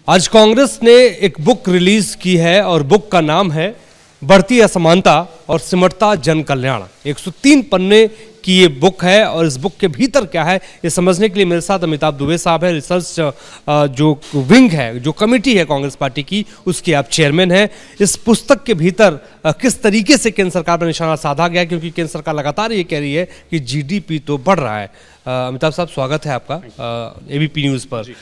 आज कांग्रेस ने एक बुक रिलीज की है और बुक का नाम है बढ़ती असमानता और सिमटता जन कल्याण। 103 पन्ने की ये बुक है और इस बुक के भीतर क्या है ये समझने के लिए मेरे साथ अमिताभ दुबे साहब है। रिसर्च जो विंग है, जो कमेटी है कांग्रेस पार्टी की, उसके आप चेयरमैन हैं। इस पुस्तक के भीतर किस तरीके से केंद्र सरकार पर निशाना साधा गया, क्योंकि केंद्र सरकार लगातार ये कह रही है कि जीडीपी तो बढ़ रहा है। अमिताभ साहब, स्वागत है आपका एबीपी न्यूज़ पर।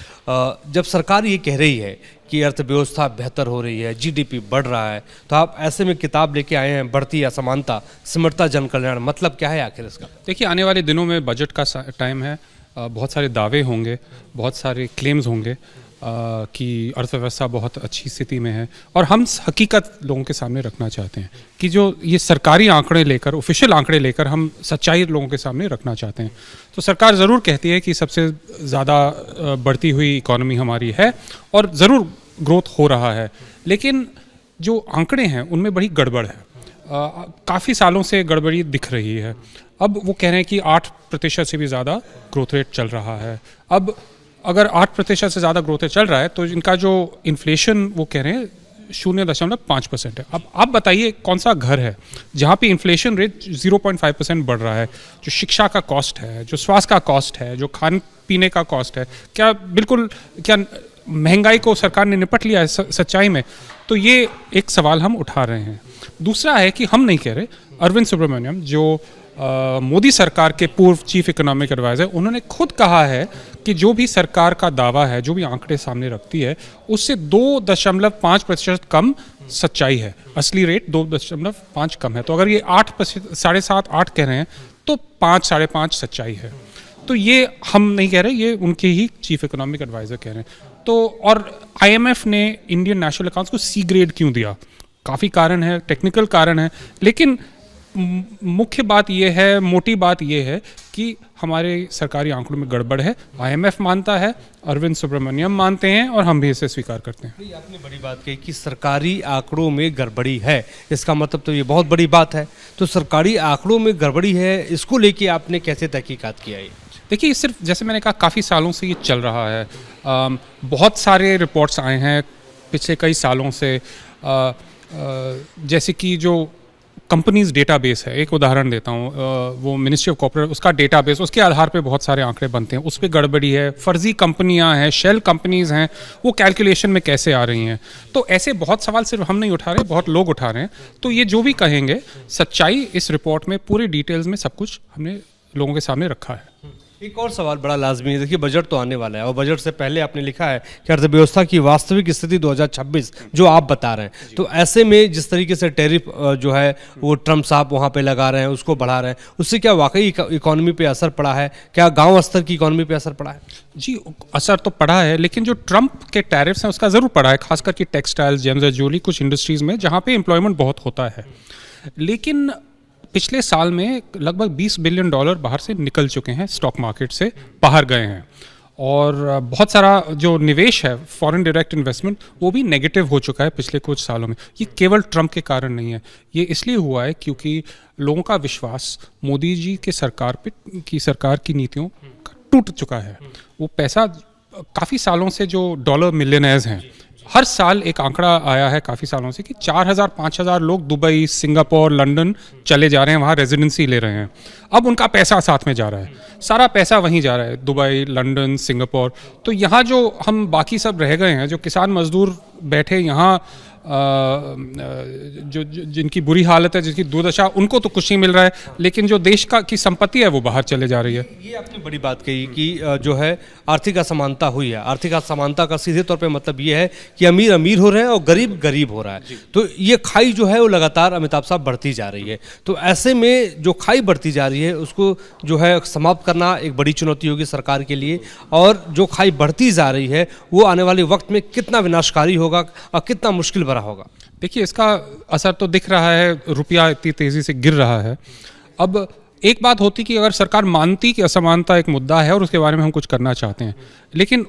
जब सरकार ये कह रही है कि अर्थव्यवस्था बेहतर हो रही है, जीडीपी बढ़ रहा है, तो आप ऐसे में किताब लेके आए हैं बढ़ती असमानता सिमटता जन कल्याण, मतलब क्या है आखिर इसका? देखिए, आने वाले दिनों में बजट का टाइम है, बहुत सारे दावे होंगे, बहुत सारे क्लेम्स होंगे कि अर्थव्यवस्था बहुत अच्छी स्थिति में है, और हम हकीकत लोगों के सामने रखना चाहते हैं कि जो ये सरकारी आंकड़े लेकर, ऑफिशियल आंकड़े लेकर हम सच्चाई लोगों के सामने रखना चाहते हैं। तो सरकार ज़रूर कहती है कि सबसे ज़्यादा बढ़ती हुई इकॉनमी हमारी है और ज़रूर ग्रोथ हो रहा है, लेकिन जो आंकड़े हैं उनमें बड़ी गड़बड़ है। काफ़ी सालों से गड़बड़ी दिख रही है। अब वो कह रहे हैं कि 8% से भी ज़्यादा ग्रोथ रेट चल रहा है। अब अगर 8% से ज़्यादा ग्रोथ रेट चल रहा है तो इनका जो इन्फ्लेशन वो कह रहे हैं 0.5% है। अब आप बताइए कौन सा घर है जहाँ पे इन्फ्लेशन रेट 0.5% बढ़ रहा है? जो शिक्षा का कॉस्ट है, जो स्वास्थ्य का कॉस्ट है, जो खाने पीने का कॉस्ट है, क्या महंगाई को सरकार ने निपट लिया है सच्चाई में? तो ये एक सवाल हम उठा रहे हैं। दूसरा है कि हम नहीं कह रहे, अरविंद सुब्रमण्यम जो मोदी सरकार के पूर्व चीफ इकोनॉमिक एडवाइजर, उन्होंने खुद कहा है कि जो भी सरकार का दावा है, जो भी आंकड़े सामने रखती है, उससे 2.5% कम सच्चाई है। असली रेट 2.5 कम है। तो अगर ये 8%, 7.5, 8 कह रहे हैं तो 5, 5.5 सच्चाई है। तो ये हम नहीं कह रहे, ये उनके ही चीफ इकोनॉमिक एडवाइजर कह रहे हैं। तो और आईएमएफ ने इंडियन नेशनल अकाउंट्स को सी ग्रेड क्यों दिया? काफ़ी कारण है, टेक्निकल कारण है, लेकिन मुख्य बात यह है, मोटी बात यह है कि हमारे सरकारी आंकड़ों में गड़बड़ है। आईएमएफ मानता है, अरविंद सुब्रमण्यम मानते हैं, और हम भी इसे स्वीकार करते हैं। आपने बड़ी बात कही कि सरकारी आंकड़ों में गड़बड़ी है, इसका मतलब तो ये बहुत बड़ी बात है। तो सरकारी आंकड़ों में गड़बड़ी है, इसको लेके आपने कैसे तहकीकात किया? ये देखिए, सिर्फ जैसे मैंने कहा, काफ़ी सालों से ये चल रहा है। बहुत सारे रिपोर्ट्स आए हैं पिछले कई सालों से, जैसे कि जो कंपनीज डेटाबेस है, एक उदाहरण देता हूँ, वो मिनिस्ट्री ऑफ कॉर्पोरेट, उसका डेटाबेस, उसके आधार पे बहुत सारे आंकड़े बनते हैं, उस पर गड़बड़ी है। फर्जी कंपनियां हैं, शेल कंपनीज हैं, वो कैलकुलेशन में कैसे आ रही हैं? तो ऐसे बहुत सवाल सिर्फ हम नहीं उठा रहे, बहुत लोग उठा रहे हैं। तो ये जो भी कहेंगे, सच्चाई इस रिपोर्ट में पूरे डिटेल्स में सब कुछ हमने लोगों के सामने रखा है। एक और सवाल बड़ा लाजमी है। देखिए, बजट तो आने वाला है और बजट से पहले आपने लिखा है कि अर्थव्यवस्था की वास्तविक स्थिति 2026 जो आप बता रहे हैं, तो ऐसे में जिस तरीके से टैरिफ जो है वो ट्रम्प साहब वहाँ पे लगा रहे हैं, उसको बढ़ा रहे हैं, उससे क्या वाकई इकोनॉमी पे असर पड़ा है? क्या गांव स्तर की इकोनॉमी पे असर पड़ा है? जी, असर तो पड़ा है, लेकिन जो ट्रम्प के टैरिफ्स हैं उसका ज़रूर पड़ा है, खासकर कि टेक्सटाइल्स, जेम्स और ज्वेलरी, कुछ इंडस्ट्रीज़ में जहाँ पे एम्प्लॉयमेंट बहुत होता है। लेकिन पिछले साल में लगभग $20 बिलियन बाहर से निकल चुके हैं, स्टॉक मार्केट से बाहर गए हैं, और बहुत सारा जो निवेश है, फॉरेन डायरेक्ट इन्वेस्टमेंट, वो भी नेगेटिव हो चुका है पिछले कुछ सालों में। ये केवल ट्रम्प के कारण नहीं है, ये इसलिए हुआ है क्योंकि लोगों का विश्वास मोदी जी के सरकार की नीतियों का टूट चुका है। वो पैसा, काफ़ी सालों से जो डॉलर मिलियनेयर्स हैं, हर साल एक आंकड़ा आया है काफ़ी सालों से कि 4,000-5,000 लोग दुबई, सिंगापुर, लंदन चले जा रहे हैं, वहाँ रेजिडेंसी ले रहे हैं। अब उनका पैसा साथ में जा रहा है, सारा पैसा वहीं जा रहा है, दुबई, लंदन, सिंगापुर। तो यहाँ जो हम बाकी सब रह गए हैं, जो किसान मजदूर बैठे यहाँ, जिनकी बुरी हालत है, जिनकी दुर्दशा, उनको तो कुछ नहीं मिल रहा है, लेकिन जो देश की संपत्ति है वो बाहर चले जा रही है। ये आपने बड़ी बात कही कि जो है आर्थिक असमानता हुई है। आर्थिक असमानता का सीधे तौर पे मतलब ये है कि अमीर अमीर हो रहे हैं और गरीब गरीब हो रहा है। तो ये खाई जो है वो लगातार, अमिताभ साहब, बढ़ती जा रही है। तो ऐसे में जो खाई बढ़ती जा रही है उसको जो है समाप्त करना एक बड़ी चुनौती होगी सरकार के लिए, और जो खाई बढ़ती जा रही है वो आने वाले वक्त में कितना विनाशकारी होगा और कितना मुश्किल भरा होगा। देखिए, इसका असर तो दिख रहा है, रुपया इतनी तेज़ी से गिर रहा है। अब एक बात होती कि अगर सरकार मानती कि असमानता एक मुद्दा है और उसके बारे में हम कुछ करना चाहते हैं, लेकिन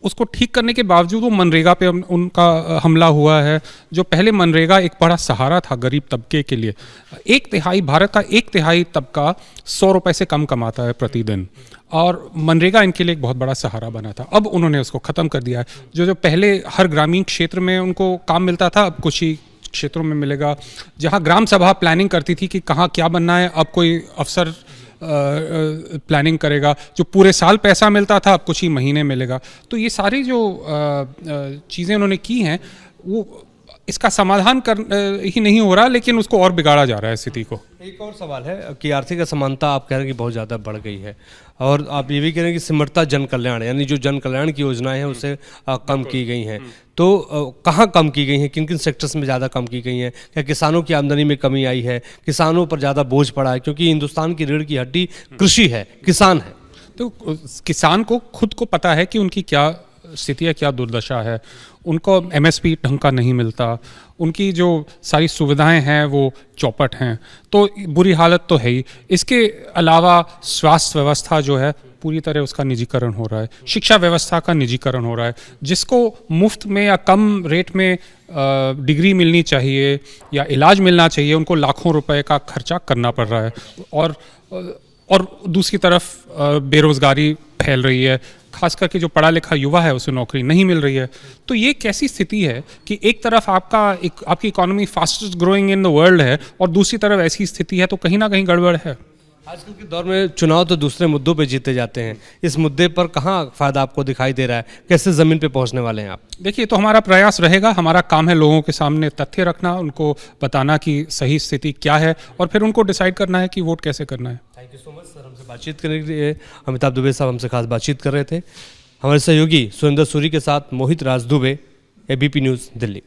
उसको ठीक करने के बावजूद वो मनरेगा पे उनका हमला हुआ है। जो पहले मनरेगा एक बड़ा सहारा था गरीब तबके के लिए। एक तिहाई भारत का 1/3 तबका 100 रुपए से कम कमाता है प्रतिदिन, और मनरेगा इनके लिए एक बहुत बड़ा सहारा बना था। अब उन्होंने उसको ख़त्म कर दिया है। जो पहले हर ग्रामीण क्षेत्र में उनको काम मिलता था, अब कुछ ही क्षेत्रों में मिलेगा। जहाँ ग्राम सभा प्लानिंग करती थी कि कहाँ क्या बनना है, अब कोई अफसर प्लानिंग करेगा। जो पूरे साल पैसा मिलता था, अब कुछ ही महीने मिलेगा। तो ये सारी जो चीज़ें उन्होंने की हैं, वो इसका समाधान ही नहीं हो रहा, लेकिन उसको और बिगाड़ा जा रहा है स्थिति को। एक और सवाल है कि आर्थिक असमानता आप कह रहे हैं कि बहुत ज़्यादा बढ़ गई है, और आप ये भी कह रहे हैं कि सिमरता जन कल्याण, यानी जो जन कल्याण की योजनाएं हैं उसे कम की गई हैं। तो कहाँ कम की गई हैं, किन किन सेक्टर्स में ज़्यादा कम की गई हैं? क्या किसानों की आमदनी में कमी आई है, किसानों पर ज़्यादा बोझ पड़ा है? क्योंकि हिंदुस्तान की रीढ़ की हड्डी कृषि है, किसान है। तो किसान को खुद को पता है कि उनकी क्या स्थिति है, क्या दुर्दशा है। उनको एमएसपी ढंग का नहीं मिलता, उनकी जो सारी सुविधाएं हैं वो चौपट हैं, तो बुरी हालत तो है ही। इसके अलावा स्वास्थ्य व्यवस्था जो है पूरी तरह उसका निजीकरण हो रहा है, शिक्षा व्यवस्था का निजीकरण हो रहा है। जिसको मुफ्त में या कम रेट में डिग्री मिलनी चाहिए या इलाज मिलना चाहिए, उनको लाखों रुपए का खर्चा करना पड़ रहा है। और दूसरी तरफ बेरोजगारी फैल रही है, खास करके जो पढ़ा लिखा युवा है उसे नौकरी नहीं मिल रही है। तो ये कैसी स्थिति है कि एक तरफ आपकी economy fastest growing in the world है, और दूसरी तरफ ऐसी स्थिति है, तो कहीं ना कहीं गड़बड़ है। आजकल के दौर में चुनाव तो दूसरे मुद्दों पे जीते जाते हैं, इस मुद्दे पर कहाँ फायदा आपको दिखाई दे रहा है? कैसे ज़मीन पे पहुंचने वाले हैं आप? देखिए, तो हमारा प्रयास रहेगा, हमारा काम है लोगों के सामने तथ्य रखना, उनको बताना कि सही स्थिति क्या है, और फिर उनको डिसाइड करना है कि वोट कैसे करना है। Thank you so much sir, हमसे बातचीत करने के लिए। अमिताभ दुबे साहब हमसे खास बातचीत कर रहे थे। हमारे सहयोगी सुरेंद्र सूरी के साथ मोहित राज दुबे, एबीपी न्यूज़ दिल्ली।